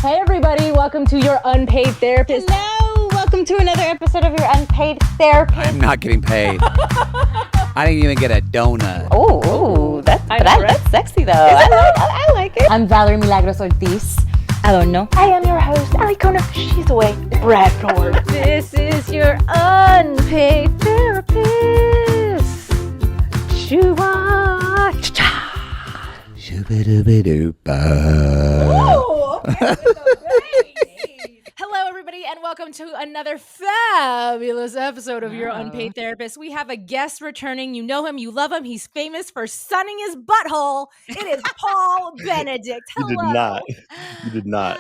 Hey everybody, welcome to Your Unpaid Therapist. Hello, welcome to another episode of Your Unpaid Therapist. I'm not getting paid. I didn't even get a donut. Oh, that's sexy though. I like it. I'm Valerie Milagros Ortiz. I don't know. I am your host, Ali Kona. She's away. Brad Ford. This is Your Unpaid Therapist. Shoo-wah, cha-cha. Hello everybody and welcome to another fabulous episode of Your Unpaid Therapist. We have a guest returning. You know him, you love him. He's famous for sunning his butthole. It is Paul Benedict. Hello. You did not.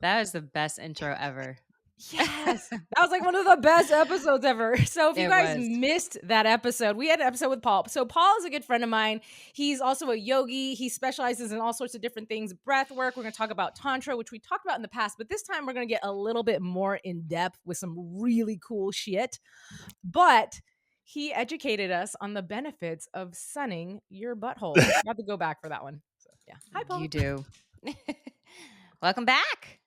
That was the best intro ever. Yes. That was like one of the best episodes ever. So if you guys was. missed that episode, we had an episode with Paul. So Paul is a good friend of mine. He's also a yogi. He specializes in all sorts of different things, breath work. We're going to talk about tantra, which we talked about in the past, but this time we're going to get a little bit more in depth with some really cool shit. But he educated us on the benefits of sunning your butthole. I have to go back for that one. So yeah. Hi, Paul. You do. Welcome back.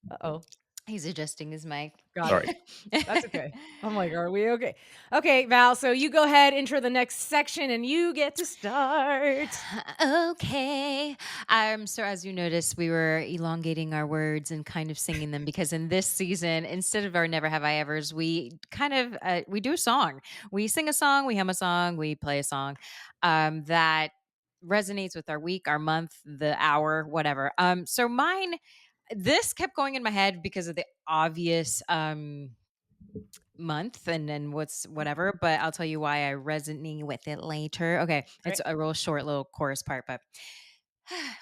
Uh-oh. He's adjusting his mic. Sorry. That's okay. I'm like, are we okay? Okay, Val, so you go ahead, enter the next section, and you get to start. Okay. So as you noticed, we were elongating our words and kind of singing them because in this season, instead of our Never Have I Evers, we kind of, we do a song. We sing a song, we hum a song, we play a song that resonates with our week, our month, the hour, whatever. So mine... This kept going in my head because of the obvious month and whatever, but I'll tell you why I resonate with it later. Okay. Great. It's a real short little chorus part, but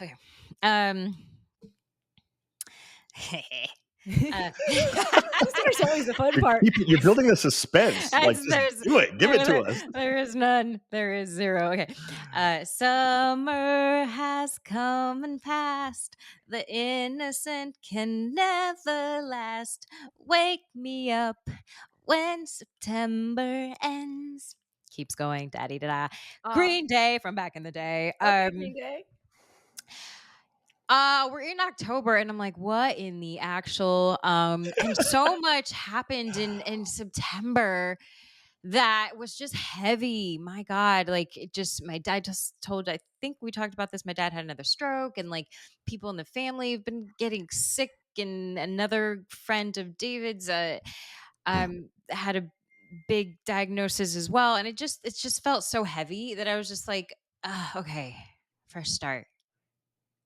okay. There's always the fun part. You're building the suspense. Like, just do it. Give it to us. There is none. There is zero. Okay. Summer has come and passed. The innocent can never last. Wake me up when September ends. Keeps going. Daddy da da. Green Day from back in the day. Green Day. We're in October and I'm like, what in the actual and so much happened in September that was just heavy. My God. Like my dad just told, I think we talked about this. My dad had another stroke and like people in the family have been getting sick, and another friend of David's had a big diagnosis as well. And it just felt so heavy that I was just like, okay, fresh start.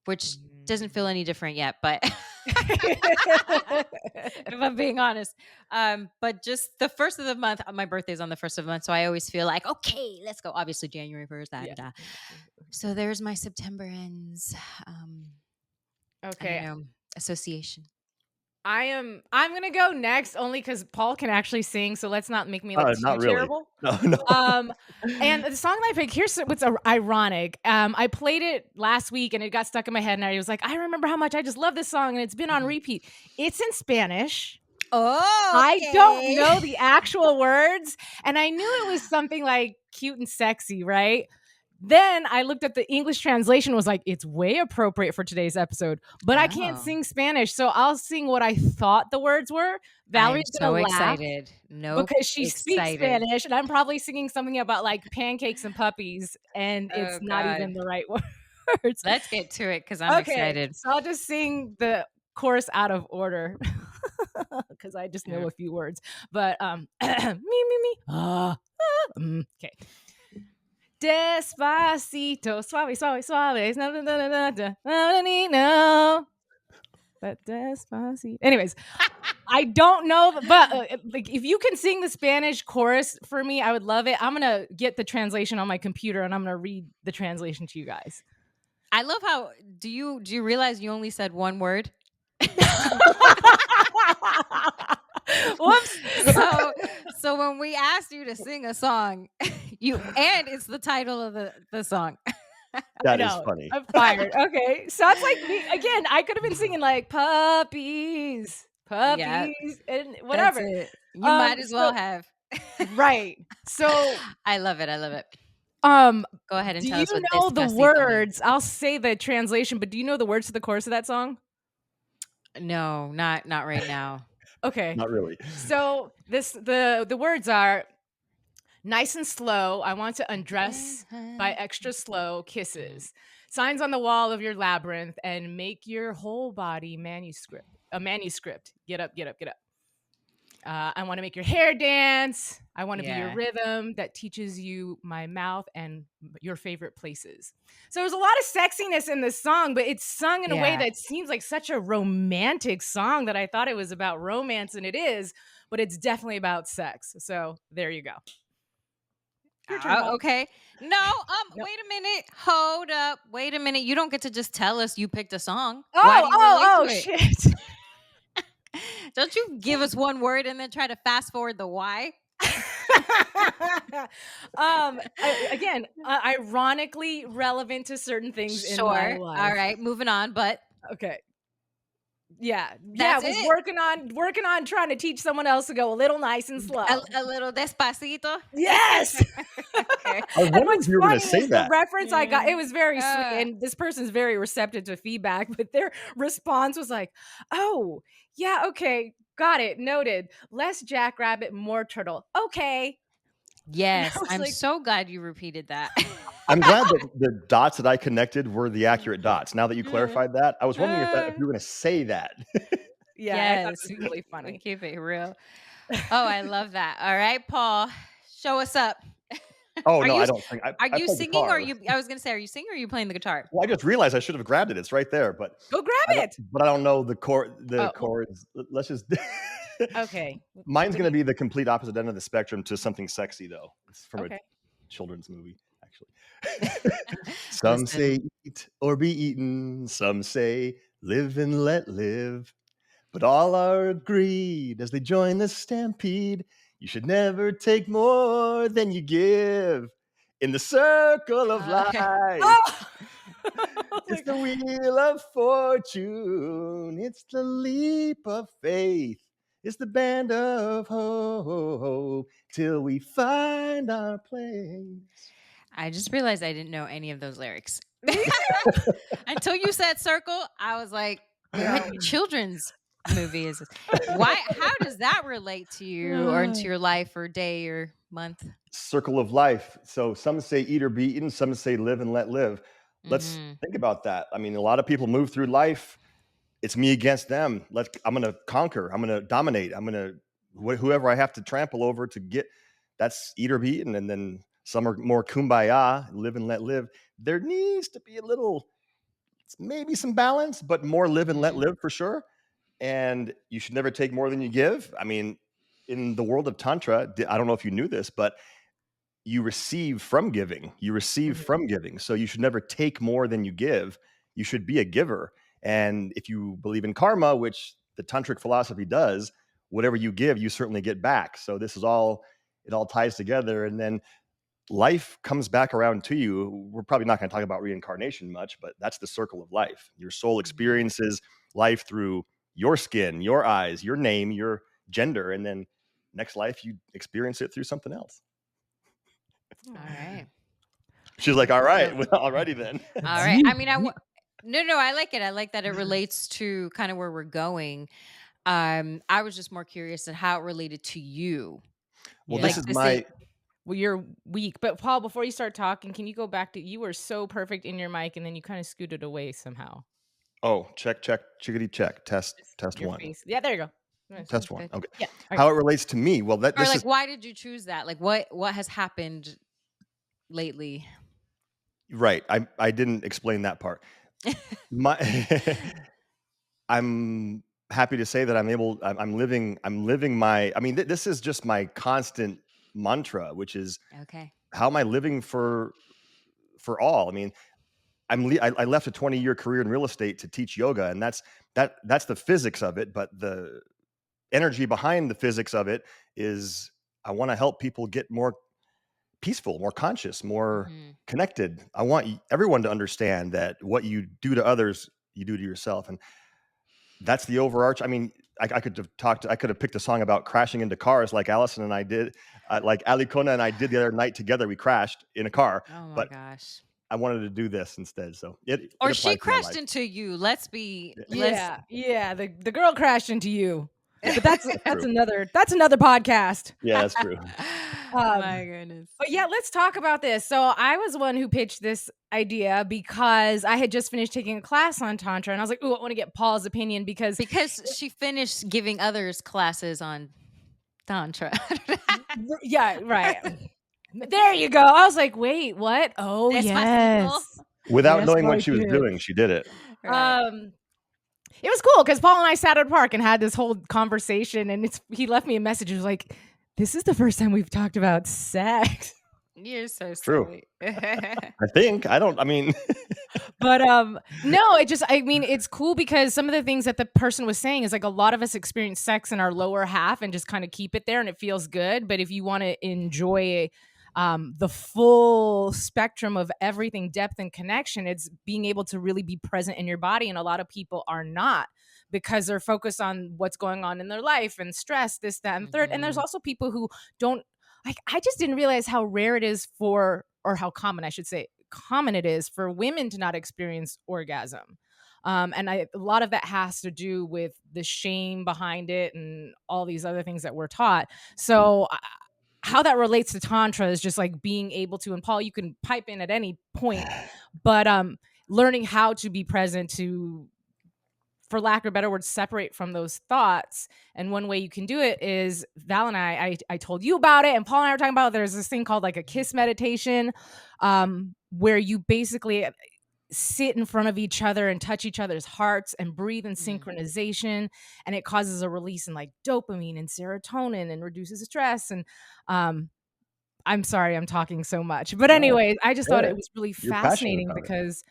Which doesn't feel any different yet, but if I'm being honest. But just the first of the month, my birthday's on the first of the month, so I always feel like, okay, let's go. Obviously, January 1st, So there's my September ends. Okay. Association. I'm gonna go next only because Paul can actually sing, so let's not make me look too Not really. terrible. No. And the song that I picked, here's what's ironic. I played it last week and it got stuck in my head, and I was like, I remember how much I just love this song, and it's been on repeat. It's in Spanish. Oh, I don't know the actual words, and I knew it was something like cute and sexy, right? Then I looked at the English translation, was like, it's way appropriate for today's episode, but I can't sing Spanish, so I'll sing what I thought the words were. Valerie's so gonna laugh excited. because she speaks Spanish, and I'm probably singing something about like pancakes and puppies, and it's not even the right words. Let's get to it because I'm excited. So I'll just sing the chorus out of order because I just know a few words. But okay. Despacito, suave, suave, suave. No. But despacito. Anyways, I don't know, but like if you can sing the Spanish chorus for me, I would love it. I'm gonna get the translation on my computer and I'm gonna read the translation to you guys. I love how do you realize you only said one word? Whoops. So when we asked you to sing a song, and it's the title of the song. That is funny. I'm fired. Okay. So it's like me again, I could have been singing like puppies, and whatever. You might as well have. Right. So I love it. Um, Go ahead and do tell you us what know the despacito means. words? I'll say the translation, but do you know the words to the chorus of that song? No, not right now. Okay. Not really. So the words are nice and slow. I want to undress by extra slow kisses. Signs on the wall of your labyrinth and make your whole body a manuscript. Get up, get up, get up. I want to make your hair dance. I want to be your Yeah. rhythm that teaches you my mouth and your favorite places. So there's a lot of sexiness in this song, but it's sung in a way Yeah. that seems like such a romantic song that I thought it was about romance, and it is, but it's definitely about sex. So there you go. Your turn, Paul. Okay. No, No. wait a minute. Hold up. Wait a minute. You don't get to just tell us you picked a song. Oh, Why do you relate oh, to it? shit. Don't you give us one word and then try to fast forward the why? Again, ironically relevant to certain things in my Sure. life. All right. Moving on. But Okay. Yeah. That's I was it. working on trying to teach someone else to go a little nice and slow. A little despacito. Yes. Okay. I was And wondering what's if you were going funny to say is the that. reference I got, it was very sweet, Yeah. and this person's very receptive to feedback, but their response was like, "Oh, yeah, okay, got it, noted. Less jackrabbit, more turtle. Okay." And I Yes. was I'm like, so glad you repeated that. I'm glad that the dots that I connected were the accurate dots. Now that you Yeah. clarified that, I was wondering if you were going to say that. Yeah, I thought it Yes. was really We funny. keep it real. Oh, I love that. All right, Paul, show us up. Oh Are no, you I don't think are I you play singing or guitar. I was gonna say, are you singing or are you playing the guitar? Well, I just realized I should have grabbed it. It's right there, but Go grab it. I don't know the Oh, chords. Let's just. okay. Mine's What going to do be the complete opposite end of the spectrum to something sexy, though. It's from a okay. children's movie, actually. Some say Listen, eat or be eaten. Some say live and let live. But all are agreed as they join the stampede. You should never take more than you give. In the circle of life, Oh! it's the wheel of fortune. It's the leap of faith. It's the band of hope till we find our place. I just realized I didn't know any of those lyrics. Me too. Until you said circle, I was like, what No. children's movie is this? Why how does that relate to you or into your life or day or month? Circle of life. So some say eat or be eaten, some say live and let live. Let's Mhm. think about that. I mean, a lot of people move through life. It's me against them. I'm going to conquer. I'm going to dominate. I'm going to whoever I have to trample over to get. That's eat or be eaten. And then some are more kumbaya, live and let live. There needs to be a little, maybe some balance, but more live and let Mhm. live for sure. And you should never take more than you give. I mean, in the world of Tantra, I don't know if you knew this, but you receive from giving. You receive Mhm. from giving. So you should never take more than you give. You should be a giver. And if you believe in karma, which the tantric philosophy does, whatever you give, you certainly get back. So this is all, it all ties together. And then life comes back around to you. We're probably not going to talk about reincarnation much, but that's the circle of life. Your soul experiences life through your skin, your eyes, your name, your gender. And then next life, you experience it through something else. All right. She's like, all right, well, alrighty then. All right. I mean, no, I like it. I like that it relates to kind of where we're going. I was just more curious at how it related to you. Well, Yeah. this Like is this my, Well, you're weak. But Paul, before you start talking, can you go back to you were so perfect in your mic and then you kind of scooted away somehow. check, chickadee check, test Your one, face. Yeah, there you go. Nice. test one. Okay. Yeah. All right. How it relates to me? Well, or this like is why did you choose that? Like what has happened lately? right. I didn't explain that part. My, I'm happy to say that I'm living my, I mean, this is just my constant mantra, which is Okay. how am I living for all? I mean, I left a 20-year career in real estate to teach yoga, and that's the physics of it. But the energy behind the physics of it is I want to help people get more peaceful, more conscious, more Mhm. connected. I want everyone to understand that what you do to others, you do to yourself, and that's the overarch. I mean, I could have talked. I could have picked a song about crashing into cars like Allison and I did, like Ali Kona and I did the other night together. We crashed in a car, Oh my but gosh. I wanted to do this instead. So it Or applies she to my crashed life. into you. Let's be. Yeah. The girl crashed into you, but that's True. another podcast. Yeah, that's true. My goodness. But yeah, let's talk about this. So I was one who pitched this idea because I had just finished taking a class on Tantra, and I was like, "Ooh, I want to get Paul's opinion because she finished giving others classes on Tantra. yeah, right." There you go. I was like, "Wait, what? Oh, yes." Without Yes, knowing I what she was did. doing, she did it. Right. It was cool because Paul and I sat at a park and had this whole conversation, and he left me a message. He was like, "This is the first time we've talked about sex." You're so True. silly. I think I mean, But no, it's cool because some of the things that the person was saying is like a lot of us experience sex in our lower half and just kind of keep it there and it feels good. But if you want to enjoy the full spectrum of everything, depth and connection, it's being able to really be present in your body. And a lot of people are not because they're focused on what's going on in their life and stress, this, that, and third. And there's also people who don't like, I just didn't realize how rare it is or how common, I should say, common it is for women to not experience orgasm. And a lot of that has to do with the shame behind it and all these other things that we're taught. So how that relates to Tantra is just like being able to, and Paul, you can pipe in at any point, but learning how to be present to, for lack of a better word, separate from those thoughts. And one way you can do it is Val and I told you about it, and Paul and I were talking about, there's this thing called like a kiss meditation, where you basically sit in front of each other and touch each other's hearts and breathe in synchronization, and it causes a release in like dopamine and serotonin and reduces stress. And I'm sorry I'm talking so much, but anyway, I just thought it was really fascinating because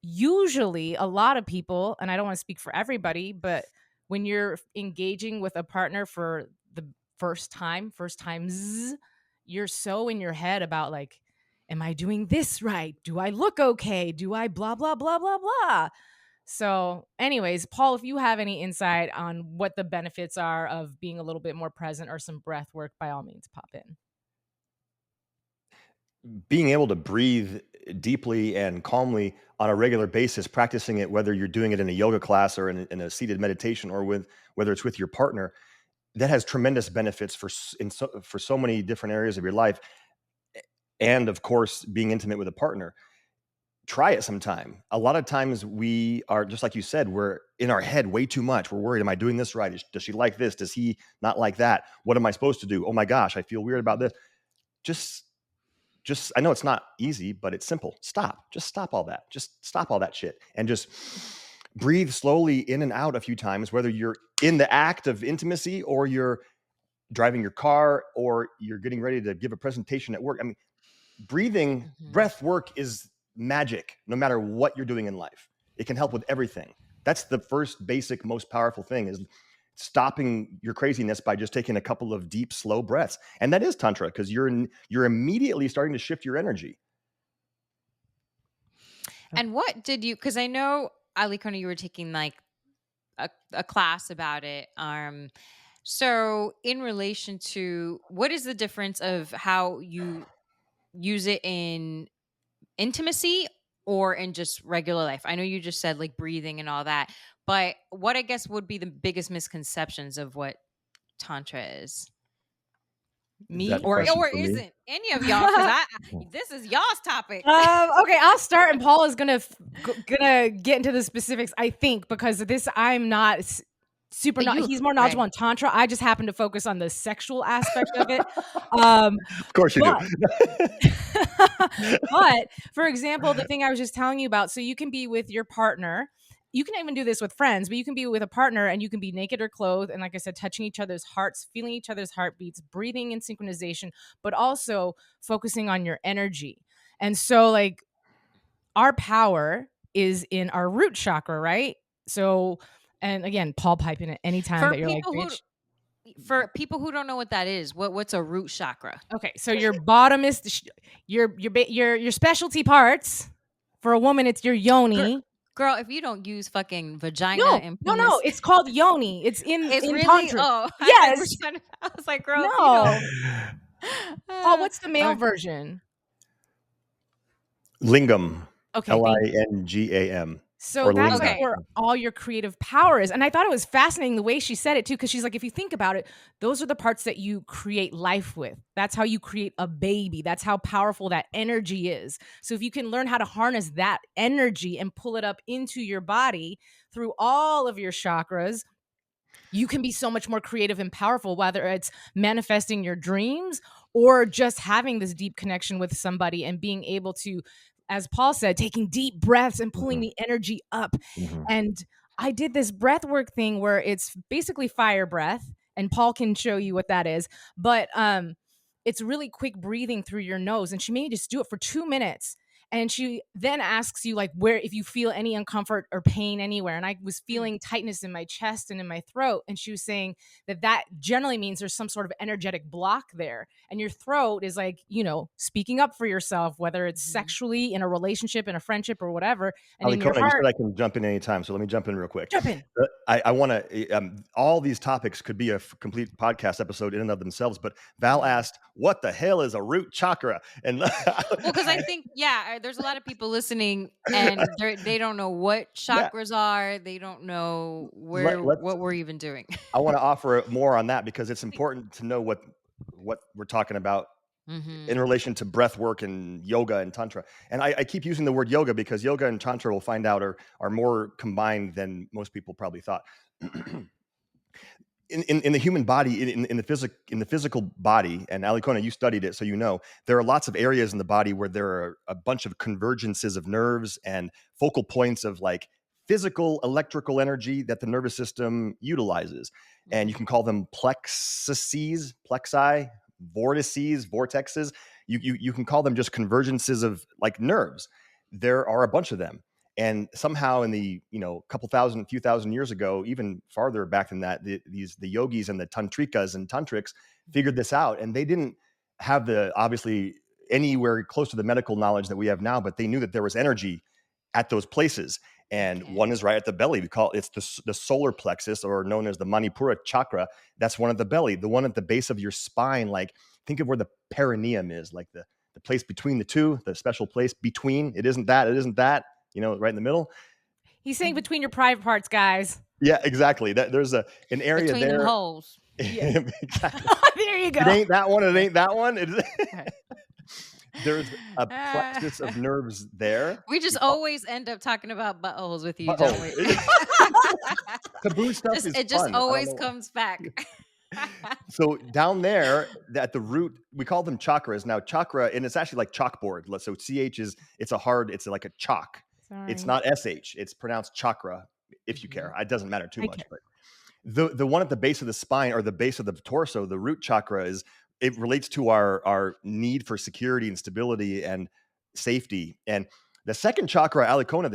usually a lot of people, and I don't want to speak for everybody, but when you're engaging with a partner for the first times, you're so in your head about like, am I doing this right? Do I look okay? Do I blah, blah, blah, blah, blah? So anyways, Paul, if you have any insight on what the benefits are of being a little bit more present or some breath work, by all means, pop in. Being able to breathe deeply and calmly on a regular basis, practicing it, whether you're doing it in a yoga class or in a seated meditation or whether it's with your partner, that has tremendous benefits for so many different areas of your life. And of course, being intimate with a partner. Try it sometime. A lot of times we are, just like you said, we're in our head way too much. We're worried, am I doing this right? Does she like this? Does he not like that? What am I supposed to do? Oh my gosh, I feel weird about this. Just I know it's not easy, but it's simple. Just stop all that. Just stop all that shit and just breathe slowly in and out a few times, whether you're in the act of intimacy or you're driving your car or you're getting ready to give a presentation at work. I mean, breathing, breath work is magic no matter what you're doing in life. It can help with everything. That's the first basic, most powerful thing, is stopping your craziness by just taking a couple of deep, slow breaths. And that is Tantra, because you're immediately starting to shift your energy. And what did you, because I know, Ali Kona, you were taking like a class about it. So in relation to, what is the difference of how you use it in intimacy or in just regular life? I know you just said like breathing and all that, but what I guess would be the biggest misconceptions of what Tantra is? Me or isn't any of y'all? Because this is y'all's topic. Okay, I'll start, and Paul is gonna get into the specifics. I think because I'm not super. He's more knowledgeable on Tantra. I just happen to focus on the sexual aspect of it. Of course you do. But for example, the thing I was just telling you about, so you can be with your partner. You can even do this with friends, but you can be with a partner and you can be naked or clothed. And like I said, touching each other's hearts, feeling each other's heartbeats, breathing in synchronization, but also focusing on your energy. And so like our power is in our root chakra, right? So, and again, Paul, pipe in at any time that you're like, bitch. For people who don't know what that is, what's a root chakra? Okay, so your bottom is your specialty parts. For a woman, it's your yoni. Girl, if you don't use fucking vagina No, and no, penis, it's called yoni. It's in it's in really. tantric. Oh, Yes. I was like, girl, if you No. don't. Paul, what's the male Okay. version? Lingam. Okay, thank you. Lingam. So Or that's lingam. like where all your creative power is. And I thought it was fascinating the way she said it too, because she's like, if you think about it, those are the parts that you create life with. That's how you create a baby. That's how powerful that energy is. So if you can learn how to harness that energy and pull it up into your body through all of your chakras, you can be so much more creative and powerful, whether it's manifesting your dreams or just having this deep connection with somebody and being able to, as Paul said, taking deep breaths and pulling the energy up. And I did this breath work thing where it's basically fire breath, and Paul can show you what that is, but it's really quick breathing through your nose. And she made me just do it for 2 minutes. And she then asks you, like, where, if you feel any uncomfort or pain anywhere. And I was feeling tightness in my chest and in my throat. And she was saying that generally means there's some sort of energetic block there. And your throat is like, speaking up for yourself, whether it's sexually, in a relationship, in a friendship, or whatever. And in your Alicona, you heart, said I can jump in anytime, so let me jump in real quick. jump in. I want to. All these topics could be a complete podcast episode in and of themselves. But Val asked, "What the hell is a root chakra?" And Well, because I think, there's a lot of people listening, and they don't know what chakras are. They don't know what we're even doing. I want to offer more on that because it's important to know what we're talking about in relation to breath work and yoga and tantra. And I keep using the word yoga because yoga and tantra, we'll find out, are more combined than most people probably thought. In the human body, in the physical body, and Alicona, you studied it, so there are lots of areas in the body where there are a bunch of convergences of nerves and focal points of like physical electrical energy that the nervous system utilizes. And you can call them plexi, vortices, vortexes. You can call them just convergences of like nerves. There are a bunch of them. And somehow in the few thousand years ago, even farther back than that, the yogis and the tantrikas and tantrics figured this out. And they didn't have obviously anywhere close to the medical knowledge that we have now, but they knew that there was energy at those places. And one is right at the belly. We call it, it's the solar plexus, or known as the Manipura chakra. That's one at the belly. The one at the base of your spine, like think of where the perineum is, like the place between the two, the special place between. It isn't that. Right in the middle. He's saying between your private parts, guys. Yeah, exactly. There's an area between there. Them holes. Yeah. Exactly. There you go. It ain't that one. It ain't that one. There's a plexus of nerves there. We just always end up talking about buttholes with you, don't we? Taboo stuff is it just fun. always comes back. So down there, at the root, we call them chakras. Now chakra, and it's actually like chalkboard. So CH it's like a chalk. Sorry. It's not SH. It's pronounced chakra, if you care. It doesn't matter too much. But the one at the base of the spine, or the base of the torso, the root chakra, it relates to our need for security and stability and safety. And the second chakra, Alicona,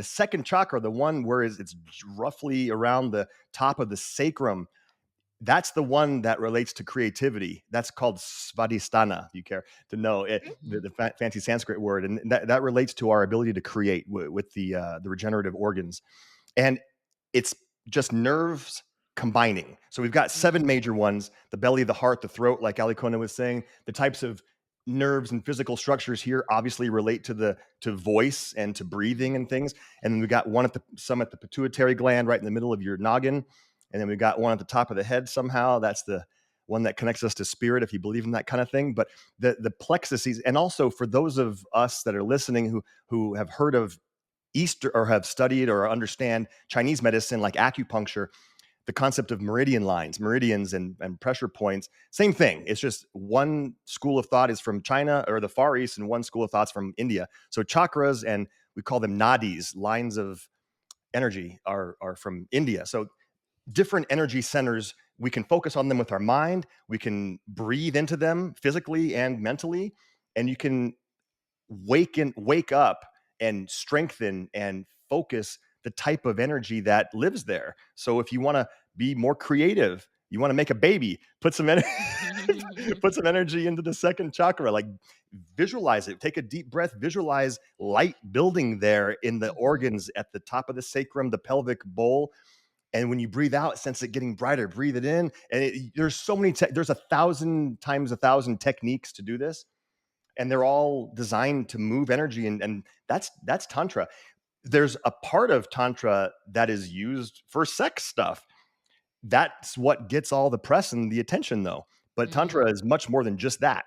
the one where it's roughly around the top of the sacrum, that's the one that relates to creativity. That's called svadhisthana, if you care to know it, the fancy Sanskrit word. And that relates to our ability to create with the regenerative organs. And it's just nerves combining. So we've got 7 major ones: the belly, the heart, the throat, like Alicona was saying. The types of nerves and physical structures here obviously relate to voice and to breathing and things. And then we got some at the pituitary gland, right in the middle of your noggin. And then we got one at the top of the head somehow. That's the one that connects us to spirit, if you believe in that kind of thing. But the plexuses, and also for those of us that are listening who have heard of Eastern, or have studied or understand Chinese medicine like acupuncture, the concept of meridians and pressure points, same thing. It's just one school of thought is from China or the Far East, and one school of thought's from India. So chakras, and we call them nadis, lines of energy, are from India. So different energy centers, we can focus on them with our mind. We can breathe into them physically and mentally, and you can wake up and strengthen and focus the type of energy that lives there. So if you want to be more creative, You want to make a baby, put some put some energy into the second chakra, like visualize it. Take a deep breath, visualize light building there in the organs at the top of the sacrum, the pelvic bowl. And when you breathe out, sense it getting brighter, breathe it in. And there's so many, there's 1,000 times 1,000 techniques to do this. And they're all designed to move energy. And that's Tantra. There's a part of Tantra that is used for sex stuff. That's what gets all the press and the attention, though. But Tantra is much more than just that.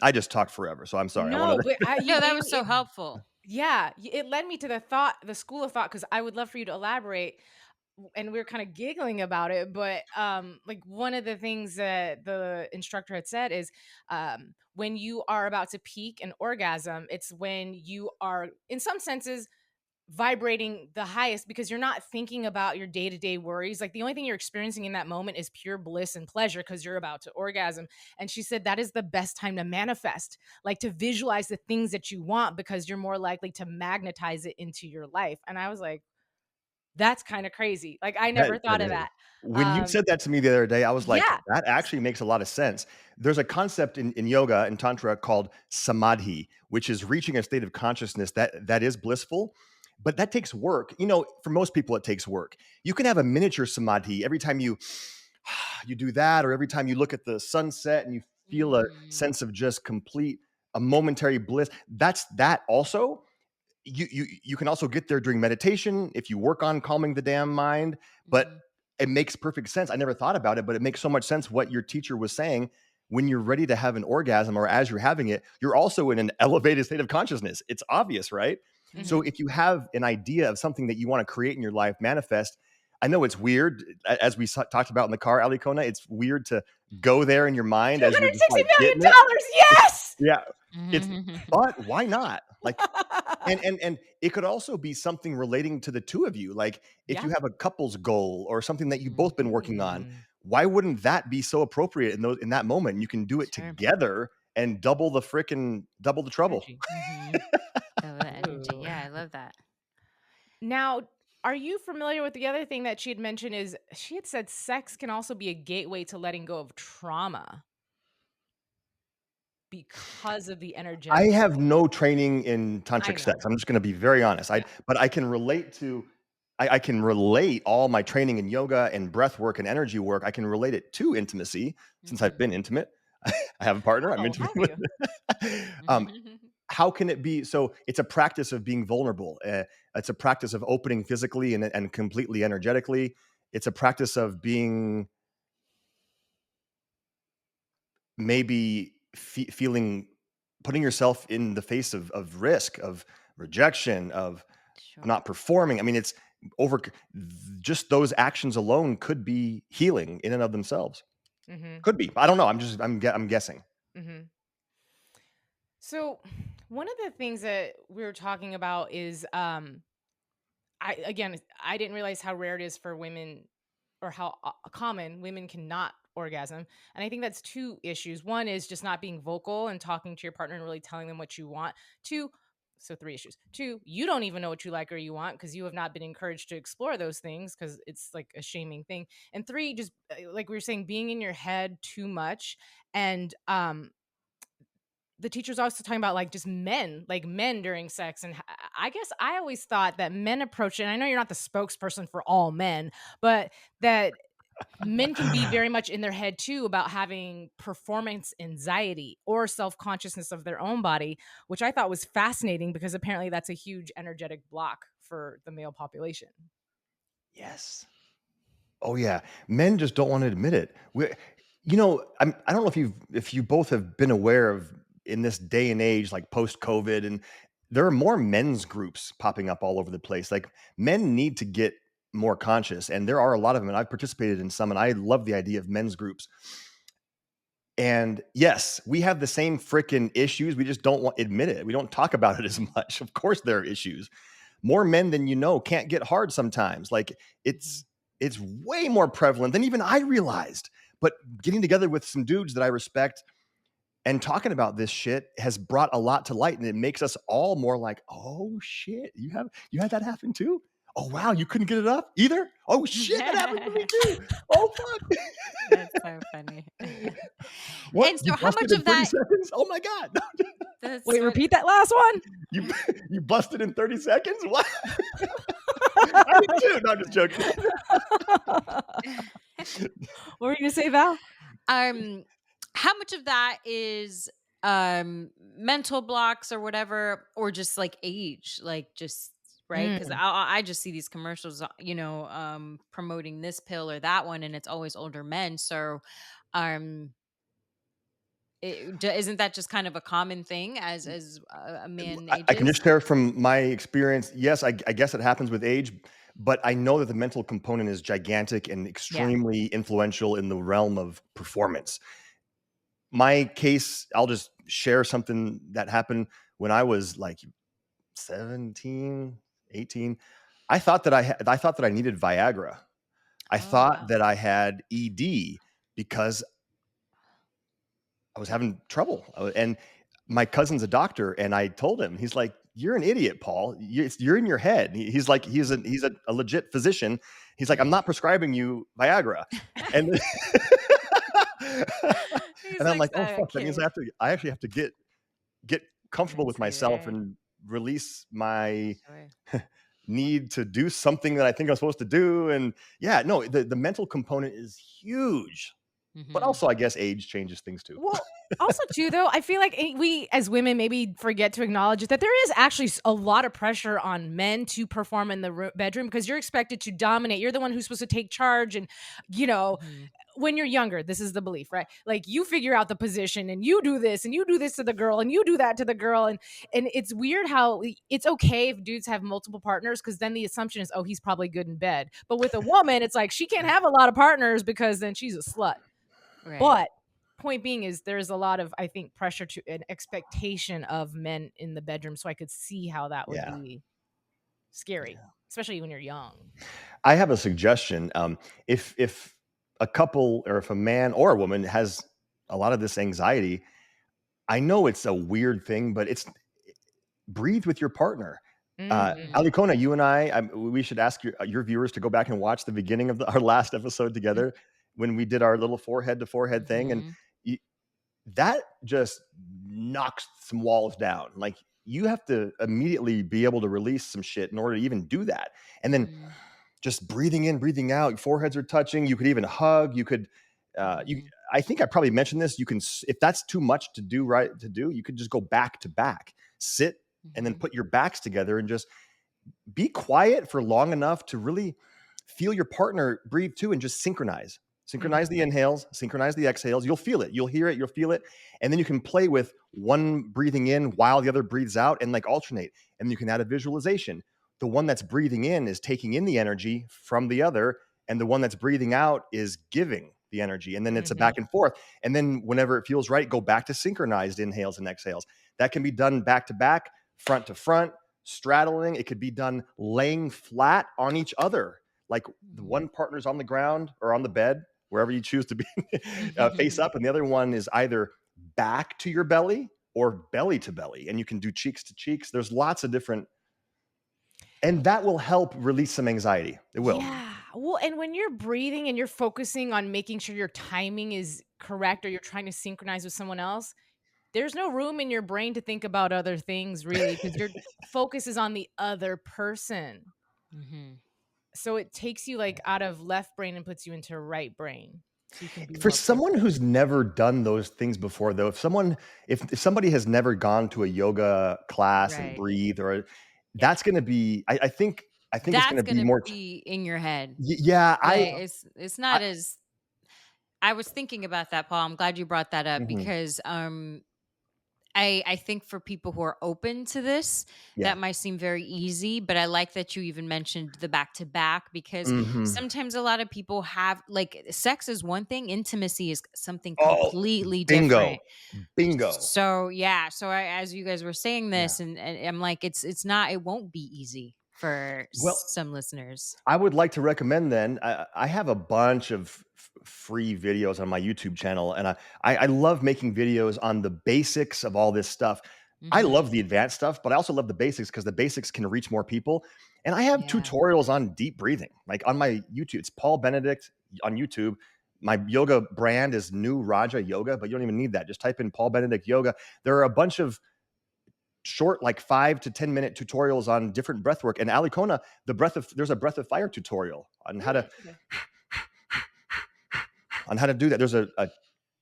I just talked forever, so I'm sorry. No, but No, that was so helpful. Yeah, it led me to the school of thought, because I would love for you to elaborate. And we were kind of giggling about it, but like one of the things that the instructor had said is when you are about to peak an orgasm, it's when you are, in some senses, vibrating the highest, because you're not thinking about your day-to-day worries. Like the only thing you're experiencing in that moment is pure bliss and pleasure because you're about to orgasm. And she said that is the best time to manifest, like to visualize the things that you want, because you're more likely to magnetize it into your life. And I was like, that's kind of crazy. Like I never thought of that. When you said that to me the other day, I was like, Yeah. that actually makes a lot of sense. There's a concept in yoga and tantra called samadhi, which is reaching a state of consciousness that is blissful, but that takes work. You know, for most people, it takes work. You can have a miniature samadhi every time you do that, or every time you look at the sunset and you feel a sense of just complete, a momentary bliss. That's that also. You can also get there during meditation if you work on calming the damn mind, but it makes perfect sense. I never thought about it, but it makes so much sense what your teacher was saying. When you're ready to have an orgasm, or as you're having it, you're also in an elevated state of consciousness. It's obvious, right? So if you have an idea of something that you want to create in your life, manifest. I know it's weird, as we talked about in the car, Alicona, it's weird to go there in your mind as you're just like $260 million. getting it. Yes. Yeah. But why not? Like, and it could also be something relating to the two of you. Like if you have a couple's goal or something that you've both been working on, why wouldn't that be so appropriate in that moment? You can do it together and double the trouble. Double the energy. Yeah, I love that. Now, are you familiar with the other thing that she had mentioned? Is she had said sex can also be a gateway to letting go of trauma because of the energetic. I have no training in tantric sex. I'm just going to be very honest. But I can relate to, I can relate all my training in yoga and breath work and energy work. I can relate it to intimacy since I've been intimate. I have a partner. I'm intimate with. How can it be? So it's a practice of being vulnerable. It's a practice of opening physically and completely energetically. It's a practice of being maybe feeling, putting yourself in the face of risk, of rejection, of not performing. I mean, it's just those actions alone could be healing in and of themselves. Could be. I don't know. I'm guessing. So one of the things that we were talking about is, I didn't realize how rare it is for women, or how common women cannot orgasm. And I think that's two issues. One is just not being vocal and talking to your partner and really telling them what you want. Three issues. Two, you don't even know what you like or you want because you have not been encouraged to explore those things because it's like a shaming thing. And three, just like we were saying, being in your head too much. And the teacher's also talking about like just men during sex. And I guess I always thought that men approach it, and I know you're not the spokesperson for all men, but that men can be very much in their head too about having performance anxiety or self-consciousness of their own body, which I thought was fascinating because apparently that's a huge energetic block for the male population. Yes. Oh yeah. Men just don't want to admit it. I don't know if you both have been aware of, in this day and age, like post-COVID, and there are more men's groups popping up all over the place. Like men need to get more conscious, and there are a lot of them, and I've participated in some, and I love the idea of men's groups. And yes, we have the same freaking issues. We just don't want to admit it. We don't talk about it as much. Of course there are issues. More men than you know can't get hard sometimes. Like it's way more prevalent than even I realized. But getting together with some dudes that I respect and talking about this shit has brought a lot to light, and it makes us all more like, oh shit, you had that happen too? Oh wow, you couldn't get it up either? Oh shit, that happened to me too. Oh fuck. That's so funny. What? And You so how busted much in of 30 that seconds? Oh my god. that's Wait, what repeat that last one. You you busted in 30 seconds? What? I did too. No, I'm just joking. What were you gonna say, Val? how much of that is mental blocks or whatever, or just like age, like just right? Because Mm. I just see these commercials, promoting this pill or that one, and it's always older men. So um isn't that just kind of a common thing as a man I can ages? just share from my experience. Yes, I guess it happens with age, but I know that the mental component is gigantic and Yeah. extremely influential in the realm of performance. My case, I'll just share something that happened when I was like 17, 18. I thought that I thought that I needed Viagra. I Oh thought wow. that I had ED because I was having trouble. And my cousin's a doctor, and I told him, he's like, "You're an idiot, Paul. You're in your head." He's like, he's a legit physician. He's like, "I'm not prescribing you Viagra," and He's and I'm like, like, "Oh fuck, that means kid. I actually have to get comfortable with Mentally myself there. and release my Sure. need to do something that I think I'm supposed to do." And yeah, no, the mental component is huge, but Hmm. also I guess age changes things too. Well, also too though, I feel like we as women maybe forget to acknowledge that there is actually a lot of pressure on men to perform in the bedroom because you're expected to dominate. You're the one who's supposed to take charge, and you know, Hmm. when you're younger, this is the belief, right? Like you figure out the position and you do this and you do this to the girl and you do that to the girl, and it's weird how it's okay if dudes have multiple partners because then the assumption is, oh, he's probably good in bed. But with a woman, it's like she can't have a lot of partners because then she's a slut. Right. But point being is there's a lot of, I think, pressure to an expectation of men in the bedroom. So I could see how that would Yeah. be scary, especially when you're young. I have a suggestion. If a couple or if a man or a woman has a lot of this anxiety, I know it's a weird thing, but it's breathe with your partner. Mm. Alicona, you and we should ask your viewers to go back and watch the beginning of our last episode together when we did our little forehead to forehead thing, and Hmm. y- that just knocks some walls down. Like you have to immediately be able to release some shit in order to even do that, and then Hmm. just breathing in, breathing out. Your foreheads are touching. You could even hug. You could, you. Hmm. I think I probably mentioned this. You can, if that's too much to do, you could just go back to back, sit, and then Hmm. put your backs together and just be quiet for long enough to really feel your partner breathe too, and just synchronize. Synchronize the inhales, synchronize the exhales. You'll feel it. You'll hear it. You'll feel it. And then you can play with one breathing in while the other breathes out and like alternate. And you can add a visualization. The one that's breathing in is taking in the energy from the other, and the one that's breathing out is giving the energy. And then it's a back and forth. And then whenever it feels right, go back to synchronized inhales and exhales. That can be done back to back, front to front, straddling. It could be done laying flat on each other. Like the one partner's on the ground or on the bed, wherever you choose to be, face up, and the other one is either back to your belly or belly to belly, and you can do cheeks to cheeks. There's lots of different, and that will help release some anxiety. It will. Yeah. Well, and when you're breathing and you're focusing on making sure your timing is correct or you're trying to synchronize with someone else, there's no room in your brain to think about other things really because your focus is on the other person. Hmm. So it takes you like out of left brain and puts you into right brain. So you can be For more someone present. who's never done those things before, though, if somebody has never gone to a yoga class and Right. breathe, or Yeah. that's going to be, I think it's going That's to be gonna more. be in your head. Yeah, Like it's I not as I was thinking about that, Paul. I'm glad you brought that up mhm, because I think for people who are open to this, yeah. that might seem very easy, but I like that you even mentioned the back to back because Mhm. sometimes a lot of people have like sex is one thing, intimacy is something Oh, completely bingo, different. bingo. So yeah, so as you guys were saying Yeah. this, and I'm like, it's not, it won't be easy for Well, some listeners. I would like to recommend then. I have a bunch of free videos on my YouTube channel, and I love making videos on the basics of all this stuff. I Mhm. love the advanced stuff, but I also love the basics because the basics can reach more people. And I have Yeah. tutorials on deep breathing, like on my YouTube. It's Paul Benedict on YouTube. My yoga brand is New Raja Yoga, but you don't even need that. Just type in Paul Benedict Yoga. There are a bunch of short, like 5 to 10 minute tutorials on different breath work. And Ali Kona, there's a breath of fire tutorial on how to do that. There's a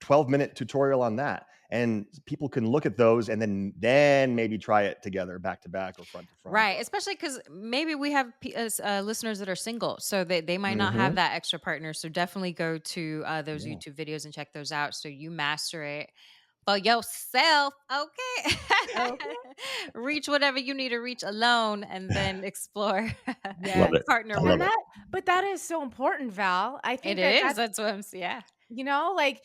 12-minute tutorial on that. And people can look at those and then maybe try it together back to back or front to front. Right. Especially because maybe we have listeners that are single. So they might not have that extra partner. So definitely go to those Yeah. YouTube videos and check those out. So you master it for yourself. Okay. Okay. Reach whatever you need to reach alone and then explore Love it. partner I And love work. it. but that is so important, Val. I It think is. That's what I'm saying. Yeah. you know, like,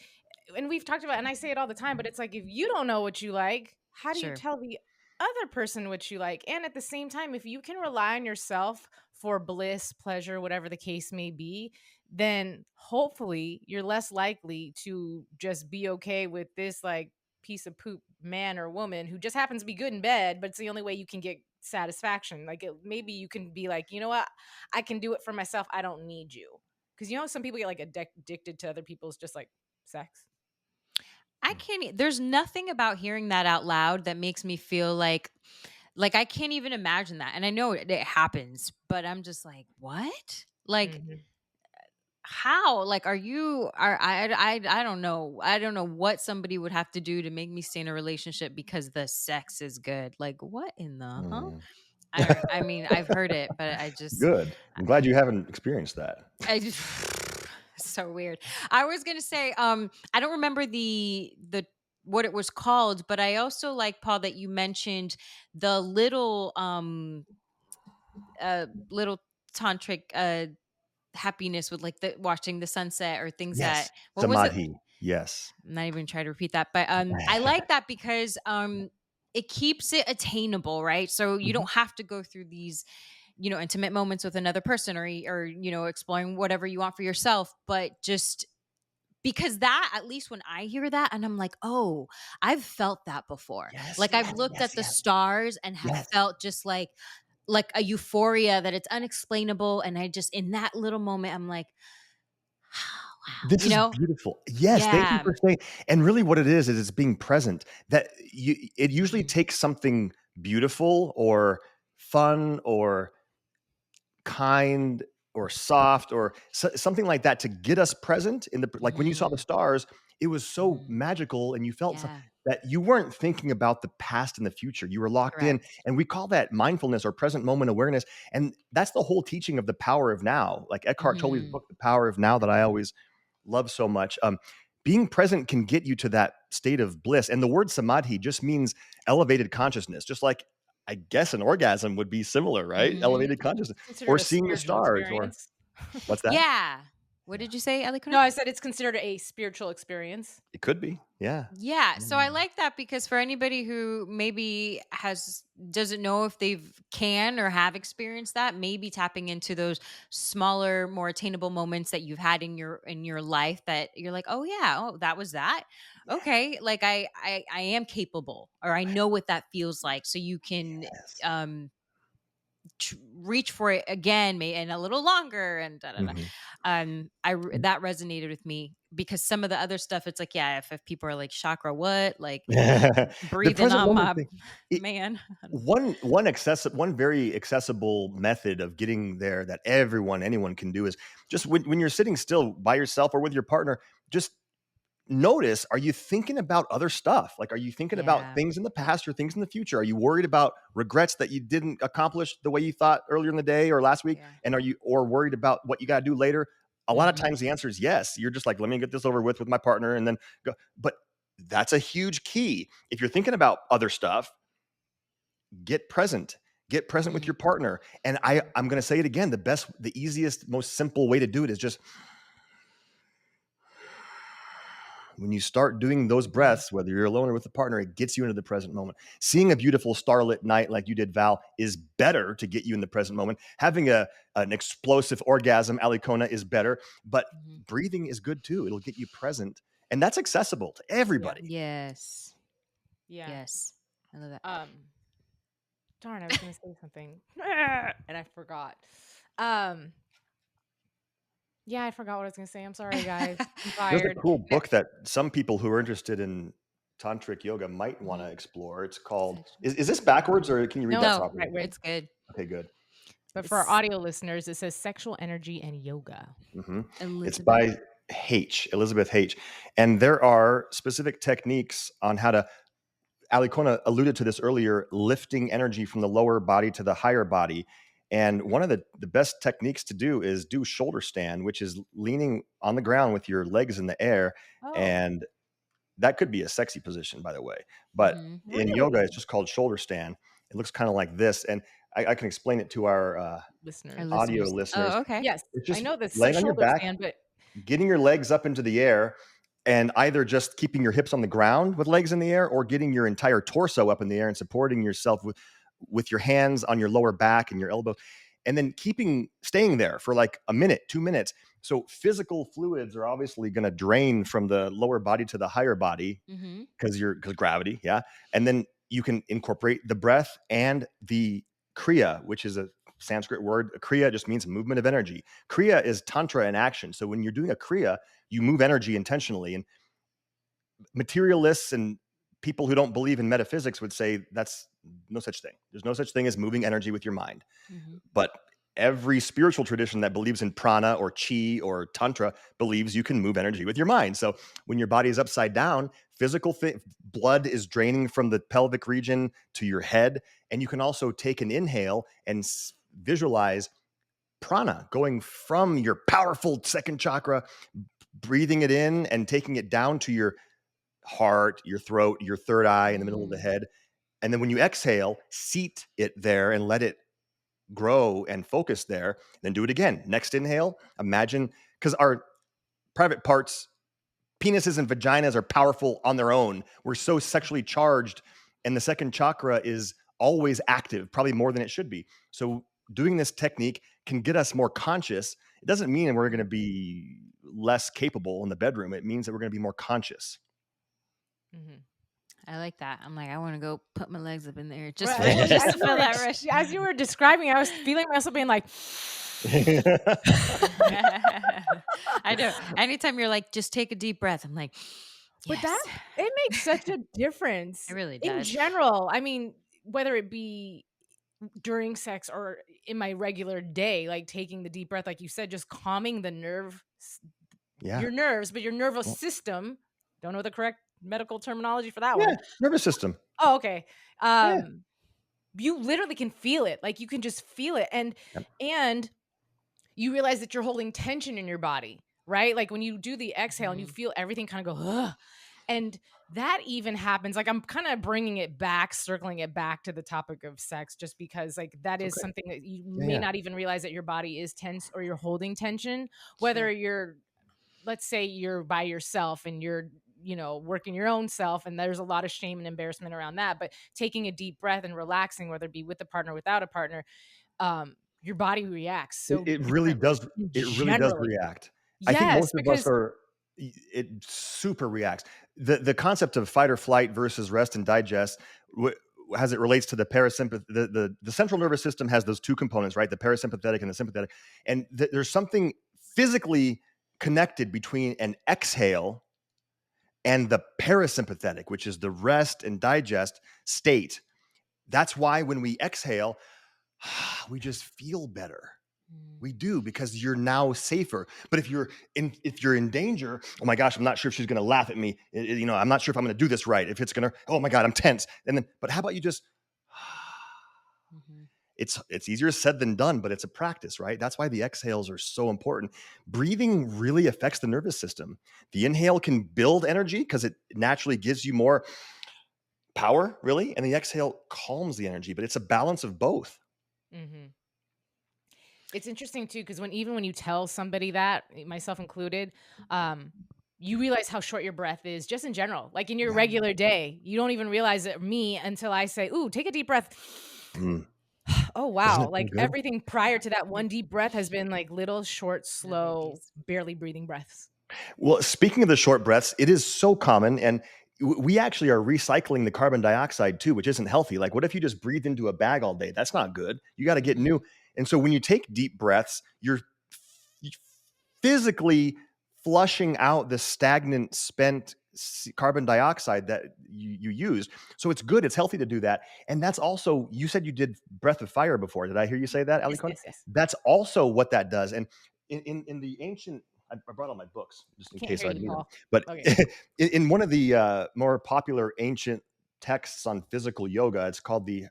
and we've talked about, and I say it all the time, but it's like, if you don't know what you like, how do you Sure. tell the other person what you like? And at the same time, if you can rely on yourself for bliss, pleasure, whatever the case may be, then hopefully you're less likely to just be okay with this like piece of poop man or woman who just happens to be good in bed, but it's the only way you can get satisfaction. Like, maybe you can be like, you know what, I can do it for myself. I don't need you. Because you know, some people get like addicted to other people's just like sex. I can't. There's nothing about hearing that out loud that makes me feel like I can't even imagine that. And I know it happens, but I'm just like, what? Like, Mhm. how? Like, I don't know. I don't know what somebody would have to do to make me stay in a relationship because the sex is good. Like, what in the huh? I mean, I've heard it, but Good. I'm glad you haven't experienced that. I just so weird. I was gonna say, I don't remember the what it was called, but I also like, Paul, that you mentioned the little tantric happiness with like the watching the sunset or things that Yes. what was it? Samadhi. Yes. I'm not even trying to repeat that, but I like that because it keeps it attainable, right? So you Mhm. don't have to go through these intimate moments with another person or exploring whatever you want for yourself, but just because that, at least when I hear that and I'm like, oh, I've felt that before. Yes. Like I've Yes. looked Yes. at the Yes. stars and have Yes. felt just like a euphoria that it's unexplainable. And I just, in that little moment, I'm like, wow, This is beautiful. Yes, thank you Yeah. for saying. And really what it is it's being present. That it usually Mhm. takes something beautiful or fun or kind or soft or something like that to get us present in the like when you saw the Mhm. stars, it was so Mhm. magical and you felt Yeah. that you weren't thinking about the past and the future. You were locked in, Correct. and we call that mindfulness or present moment awareness. And that's the whole teaching of the power of now. Like Eckhart Tolle's Mhm. book, The Power of Now, that I always love so much. Being present can get you to that state of bliss. And the word samadhi just means elevated consciousness, just like I guess an orgasm would be similar, right? Mhm. Elevated consciousness or Considered a seeing the spiritual stars or experience. what's that? Yeah. What Yeah. did you say, Ali No, Kuna? I said it's considered a spiritual experience. It could be. Yeah. Yeah, so I Mm. like that because for anybody who maybe doesn't know if they've can or have experienced that, maybe tapping into those smaller, more attainable moments that you've had in your life that you're like, oh yeah, oh that was that. Okay, like I am capable, or I know what that feels like, so you can Yes. um reach for it again, and a little longer, and da, da, da. Mhm. That resonated with me because some of the other stuff, it's like, yeah, if people are like, chakra what, like The breathing present on moment my thing. It, man. one very accessible method of getting there that anyone can do is just when you're sitting still by yourself or with your partner, just notice, are you thinking about other stuff? Like, are you thinking about Yeah. things in the past or things in the future? Are you worried about regrets that you didn't accomplish the way you thought earlier in the day or last week? Yeah. And are you or worried about what you got to do later? A lot of Mhm. times the answer is yes. You're just like, let me get this over with my partner and then go. But that's a huge key. If you're thinking about other stuff, get present. Get present with Mhm. your partner. And I'm going to say it again. The easiest, most simple way to do it is just when you start doing those breaths, whether you're alone or with a partner, it gets you into the present moment. Seeing a beautiful starlit night like you did, Val, is better to get you in the present moment. Having an explosive orgasm, Alicona, is better, but Mhm. breathing is good too. It'll get you present. And that's accessible to everybody. Yes. Yeah. Yes. I love that. Darn, I was going to say something and I forgot. Yeah, I forgot what I was going to say. I'm sorry, guys. I'm There's a tired. cool book that some people who are interested in tantric yoga might want to Mhm. explore. It's called, Sexual. is this backwards or can you read No, that No, properly? right, right. it's good. Okay, good. But for our It's audio listeners, it says sexual energy and yoga. It's Elizabeth. by Elizabeth H. And there are specific techniques on how to, Alicona alluded to this earlier, lifting energy from the lower body to the higher body. And one of the best techniques to do is do shoulder stand, which is leaning on the ground with your legs in the air. Oh, And that could be a sexy position, by the way. But Mhm. in yoga, really? it's just called shoulder stand. It looks kind of like this. And I can explain it to our Listeners. audio Listeners. listeners. Oh, okay. Yes, It's I just know this laying on your shoulder back, stand, but getting your legs up into the air, and either just keeping your hips on the ground with legs in the air, or getting your entire torso up in the air and supporting yourself with your hands on your lower back and your elbows, and then staying there for like a minute, 2 minutes. So physical fluids are obviously going to drain from the lower body to the higher body Mm-hmm. because gravity, yeah. And then you can incorporate the breath and the kriya, which is a Sanskrit word. Kriya just means movement of energy. Kriya is tantra in action. So when you're doing a kriya, you move energy intentionally. And materialists and people who don't believe in metaphysics would say that's no such thing. There's no such thing as moving energy with your mind. Mm-hmm. But every spiritual tradition that believes in prana or chi or tantra believes you can move energy with your mind. So when your body is upside down, blood is draining from the pelvic region to your head. And you can also take an inhale and visualize prana going from your powerful second chakra, breathing it in and taking it down to your heart, your throat, your third eye in the middle of the head. And then when you exhale, seat it there and let it grow and focus there. Then do it again. Next inhale, imagine, because our private parts, penises and vaginas, are powerful on their own. We're so sexually charged, and the second chakra is always active, probably more than it should be. So doing this technique can get us more conscious. It doesn't mean we're going to be less capable in the bedroom. It means that we're going to be more conscious. Mhm. I like that. I'm like, I want to go put my legs up in there just Right, for well, just as to you feel were that rush. as you were describing, I was feeling myself being like, I know. Anytime you're like, just take a deep breath, I'm like, but yes. it makes such a difference It really in does. general. I mean, whether it be during sex or in my regular day, like taking the deep breath, like you said, just calming the your nerves, but your nervous system. Don't know the correct medical terminology for that one. Nervous system. Oh, okay. You literally can feel it. Like you can just feel it. And you realize that you're holding tension in your body, right? Like when you do the exhale and you feel everything kind of go, ugh. And that even happens. Like I'm kind of bringing it back, circling it back to the topic of sex, just because like that is something that you may not even realize that your body is tense or you're holding tension, whether you're, let's say you're by yourself and you're, working your own self, and there's a lot of shame and embarrassment around that, but taking a deep breath and relaxing, whether it be with a partner or without a partner, your body reacts so It really differently does. in It really does generally. react. I think Yes, most of us because it super reacts. The concept of fight or flight versus rest and digest, as it relates to the parasympathetic, the central nervous system has those two components, right? The parasympathetic and the sympathetic. And there's something physically connected between an exhale and the parasympathetic, which is the rest and digest state. That's why when we exhale, we just feel better. We do, because you're now safer. But if you're in danger, oh my gosh, I'm not sure if she's going to laugh at me. I'm not sure if I'm going to do this right. If it's going to, oh my God, I'm tense. But how about you just, it's easier said than done, but it's a practice, right? That's why the exhales are so important. Breathing really affects the nervous system. The inhale can build energy because it naturally gives you more power, really. And the exhale calms the energy, but it's a balance of both. Mhm. It's interesting too, because when you tell somebody that, myself included, you realize how short your breath is just in general. Like in your regular day, you don't even realize it, me, until I say, "Ooh, take a deep breath." Oh, Doesn't wow. it feel Like good? everything prior to that one deep breath has been like little, short, slow, babies. barely breathing breaths. Well, speaking of the short breaths, it is so common. And we actually are recycling the carbon dioxide too, which isn't healthy. Like, what if you just breathe into a bag all day? That's not good. You got to get new. And so when you take deep breaths, you're physically flushing out the stagnant, spent carbon dioxide that you used. So it's good. It's healthy to do that. And that's also, you said you did breath of fire before. Did I hear you say that, Yes, Alicona? yes. That's also what that does. And in the ancient, I brought all my books just in Can't case hear I you, need them. Paul. But Okay. in one of the more popular ancient texts on physical yoga, it's called the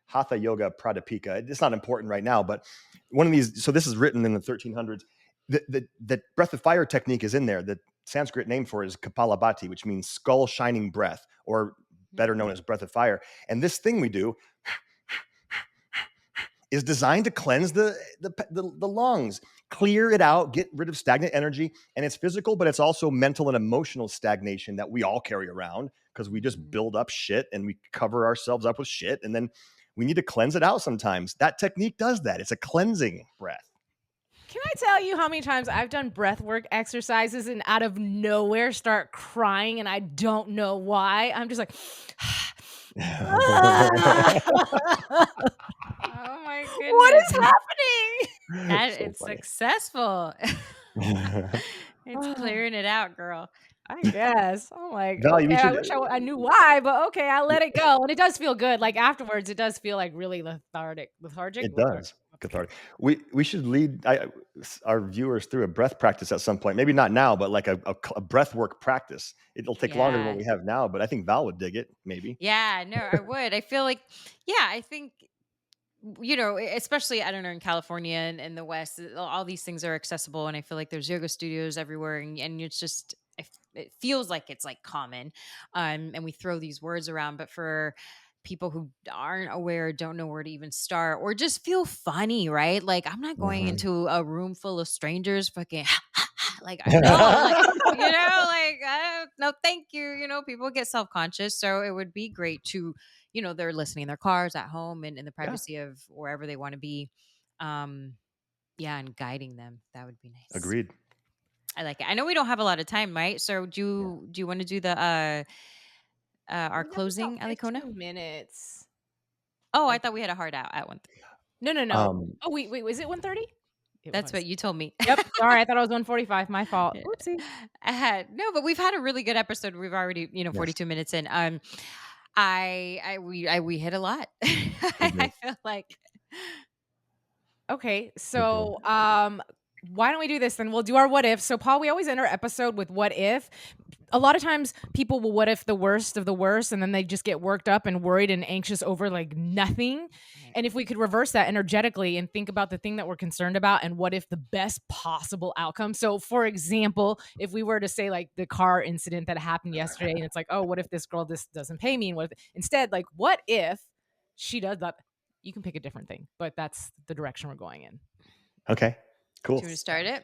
Hatha Yoga Pradipika. It's not important right now, but one of these. So this is written in the 1300s. The breath of fire technique is in there. The Sanskrit name for it is Kapalabhati, which means skull shining breath, or better known as breath of fire. And this thing we do is designed to cleanse the lungs, clear it out, get rid of stagnant energy. And it's physical, but it's also mental and emotional stagnation that we all carry around because we just build up shit and we cover ourselves up with shit. And then we need to cleanse it out sometimes. That technique does that. It's a cleansing breath. Can I tell you how many times I've done breath work exercises and out of nowhere start crying and I don't know why? I'm just like, Oh my goodness. what is happening? That So it's funny. successful. It's clearing it out, girl. I guess. I'm like, Val, okay, I wish I knew why, but okay, I let it go. And it does feel good. Like afterwards, it does feel like really lethargic. It does. Cathartic. We should lead our viewers through a breath practice at some point. Maybe not now, but like a breath work practice. It'll take longer than what we have now, but I think Val would dig it. Maybe. Yeah, no, I would. I feel like, I think, especially, I don't know, in California and in the West, all these things are accessible. And I feel like there's yoga studios everywhere. And it's just, it feels like it's like common. And we throw these words around, but for people who aren't aware, don't know where to even start, or just feel funny, right? Like, I'm not going into a room full of strangers fucking like, I know, like, no, thank you. People get self-conscious. So it would be great to, they're listening in their cars, at home, and in the privacy of wherever they want to be. And guiding them. That would be nice. Agreed. I like it. I know we don't have a lot of time, right? So do you want to do the our closing, Alicona? 2 minutes. Oh, I thought we had a hard out at 1:30. No. Oh, wait, was it 1:30? That's what you told me. Yep. Sorry, I thought it was 1:45. My fault. Oopsie. No, but we've had a really good episode. We've already, 42 minutes in. We hit a lot. I feel like. Okay, so why don't we do this then? We'll do our what if. So Paul, we always end our episode with what if. A lot of times people will what if the worst of the worst, and then they just get worked up and worried and anxious over like nothing. And if we could reverse that energetically and think about the thing that we're concerned about and what if the best possible outcome. So for example, if we were to say like the car incident that happened yesterday, and it's like, oh, what if this girl doesn't pay me? And what if, instead, like, what if she does that? You can pick a different thing, but that's the direction we're going in. Okay, cool. Do you want to start it,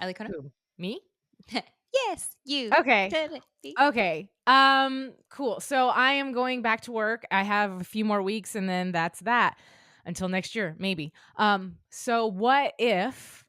Alicona? Me? Yes, you. Okay. Cool. So I am going back to work. I have a few more weeks and then that's that until next year, maybe. So what if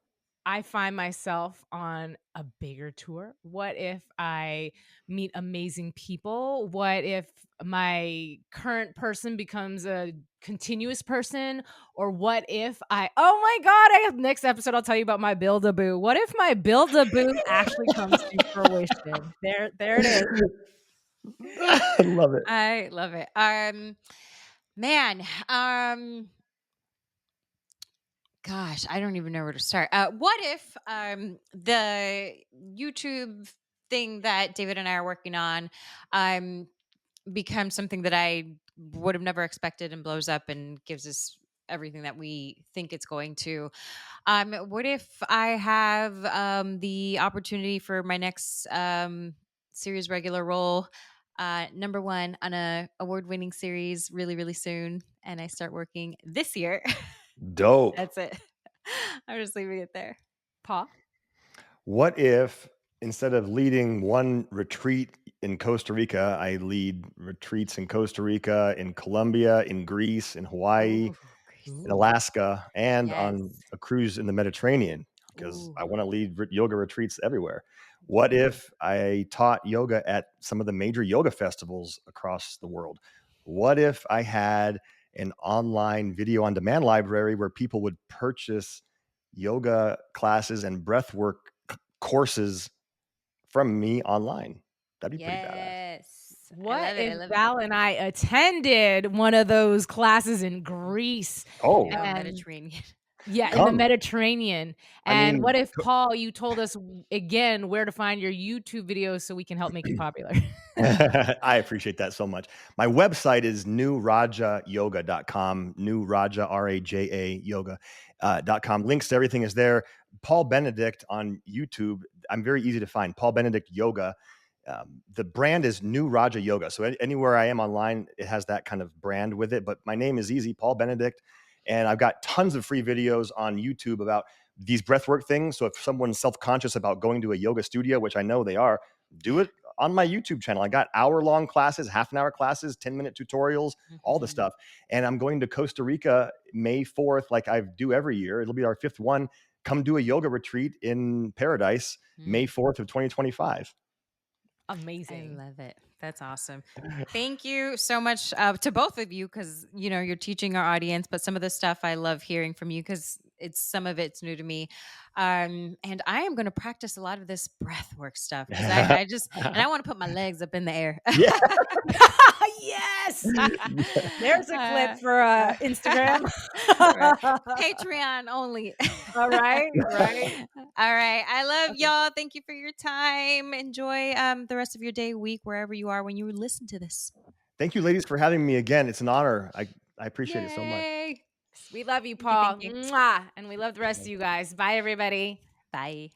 I find myself on a bigger tour? What if I meet amazing people? What if my current person becomes a continuous person? Or what if oh my God, next episode I'll tell you about my Build-A-Boo. What if my Build-A-Boo actually comes to fruition? There it is. I love it. I love it. Gosh, I don't even know where to start. What if the YouTube thing that David and I are working on becomes something that I would have never expected and blows up and gives us everything that we think it's going to? What if I have the opportunity for my next series regular role, number 1 on a award-winning series really, really soon, and I start working this year? Dope. That's it. I'm just leaving it there. Paul? What if instead of leading one retreat in Costa Rica, I lead retreats in Costa Rica, in Colombia, in Greece, in Hawaii, in Alaska, and on a cruise in the Mediterranean? Because I want to lead yoga retreats everywhere. What if I taught yoga at some of the major yoga festivals across the world? What if I had an online video on demand library where people would purchase yoga classes and breathwork courses from me online? That'd be pretty badass. Yes. I What love it. I if love it. Val and I attended one of those classes in Greece? Oh, Oh, And Mediterranean. yeah, in the come. Mediterranean. I And mean, what if, Paul, you told us again where to find your YouTube videos so we can help make you popular? I appreciate that so much. My website is newrajayoga.com, new Raja, R-A-J-A, yoga.com. Links to everything is there. Paul Benedict on YouTube. I'm very easy to find. Paul Benedict Yoga. The brand is New Raja Yoga. So anywhere I am online, it has that kind of brand with it. But my name is easy, Paul Benedict. And I've got tons of free videos on YouTube about these breathwork things. So if someone's self-conscious about going to a yoga studio, which I know they are, do it on my YouTube channel. I got hour-long classes, half-an-hour classes, 10-minute tutorials, all the stuff. And I'm going to Costa Rica May 4th, like I do every year. It'll be our 5th one. Come do a yoga retreat in Paradise, May 4th of 2025. Amazing. I love it. That's awesome. Thank you so much to both of you because you're teaching our audience, but some of the stuff I love hearing from you because some of it's new to me. And I am going to practice a lot of this breath work stuff because I want to put my legs up in the air. Yeah. Yes. There's a clip for Instagram. Right. Patreon only. All right. Right. All right. I love y'all. Thank you for your time. Enjoy the rest of your day, week, wherever you are when you listen to this. Thank you, ladies, for having me again. It's an honor. I appreciate it so much. Yay. We love you, Paul. Thank you. Mwah. And we love the rest of you guys. Bye, everybody. Bye.